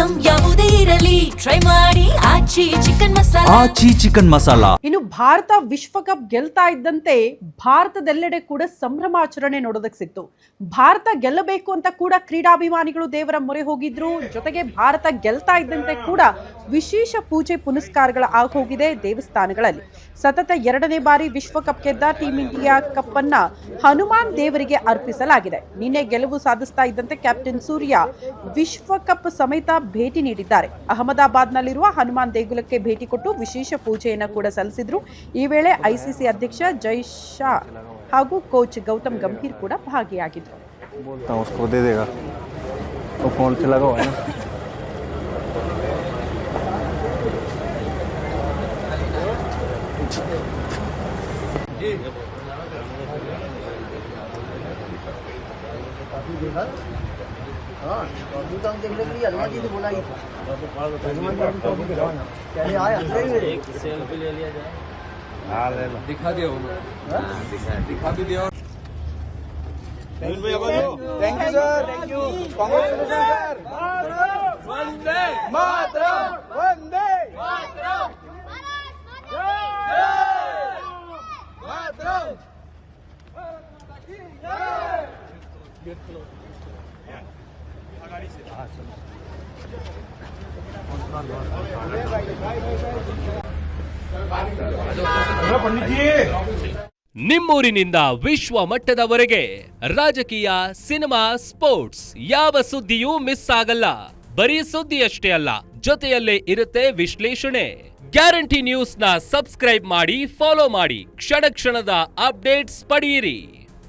Item ಯಾವುದೇ ಇರಲಿ try ಮಾಡಿ ಆಚಿ ಚಿಕನ್ ಮಸಾಲಾ. ಇನ್ನು ಭಾರತ ವಿಶ್ವಕಪ್ ಗೆಲ್ತಾ ಇದ್ದಂತೆ ಭಾರತದೆಲ್ಲೆಡೆ ಕೂಡ ಸಂಭ್ರಮಾಚರಣೆ ನೋಡೋದಕ್ಕೆ ಸಿಕ್ತು. ಭಾರತ ಗೆಲ್ಲಬೇಕು ಅಂತ ಕೂಡ ಕ್ರೀಡಾಭಿಮಾನಿಗಳು ದೇವರ ಮೊರೆ ಹೋಗಿದ್ರು. ಜೊತೆಗೆ ಭಾರತ ಗೆಲ್ತಾ ಇದ್ದಂತೆ ಕೂಡ ವಿಶೇಷ ಪೂಜೆ ಪುನಸ್ಕಾರಗಳ ಆಗೋಗಿದೆ ದೇವಸ್ಥಾನಗಳಲ್ಲಿ. ಸತತ 2ನೇ ಬಾರಿ ವಿಶ್ವಕಪ್ ಗೆದ್ದ ಟೀಂ ಇಂಡಿಯಾ ಕಪ್ ಅನ್ನ ಹನುಮಾನ್ ದೇವರಿಗೆ ಅರ್ಪಿಸಲಾಗಿದೆ. ನಿನ್ನೆ ಗೆಲುವು ಸಾಧಿಸ್ತಾ ಇದ್ದಂತೆ ಕ್ಯಾಪ್ಟನ್ ಸೂರ್ಯ ವಿಶ್ವಕಪ್ ಸಮೇತ ಭೇಟಿ ನೀಡಿದ್ದಾರೆ. ಅಹಮದಾಬಾದ್ನಲ್ಲಿರುವ ಹನುಮಾನ್ ದೇಗುಲಕ್ಕೆ ಭೇಟಿ ಕೊಟ್ಟು ವಿಶೇಷ ಪೂಜೆಯನ್ನು ಕೂಡ ಸಲ್ಲಿಸಿದ್ರು. ಈ ವೇಳೆ ಐಸಿಸಿ ಅಧ್ಯಕ್ಷ ಜೈ ಶಾ ಹಾಗೂ ಕೋಚ್ ಗೌತಮ್ ಗಂಭೀರ್ ಕೂಡ ಭಾಗಿಯಾಗಿದ್ರು. सेल्फी ले लिया जाए, दिखा दिया दिखा भी दिया. Thank you sir, thank you, congratulation sir. वंदे मातरम, वंदे मातरम, मातरम. ನಿಮ್ಮೂರಿನಿಂದ ವಿಶ್ವ ಮಟ್ಟದವರೆಗೆ ರಾಜಕೀಯ, ಸಿನಿಮಾ, ಸ್ಪೋರ್ಟ್ಸ್ ಯಾವ ಸುದ್ದಿಯೂ ಮಿಸ್ ಆಗಲ್ಲ. ಬರೀ ಸುದ್ದಿಯಷ್ಟೇ ಅಲ್ಲ, ಜೊತೆಯಲ್ಲೇ ಇರುತ್ತೆ ವಿಶ್ಲೇಷಣೆ. ಗ್ಯಾರಂಟಿ ನ್ಯೂಸ್ ನ ಸಬ್ಸ್ಕ್ರೈಬ್ ಮಾಡಿ, ಫಾಲೋ ಮಾಡಿ, ಕ್ಷಣ ಕ್ಷಣದ ಅಪ್ಡೇಟ್ಸ್ ಪಡೆಯಿರಿ.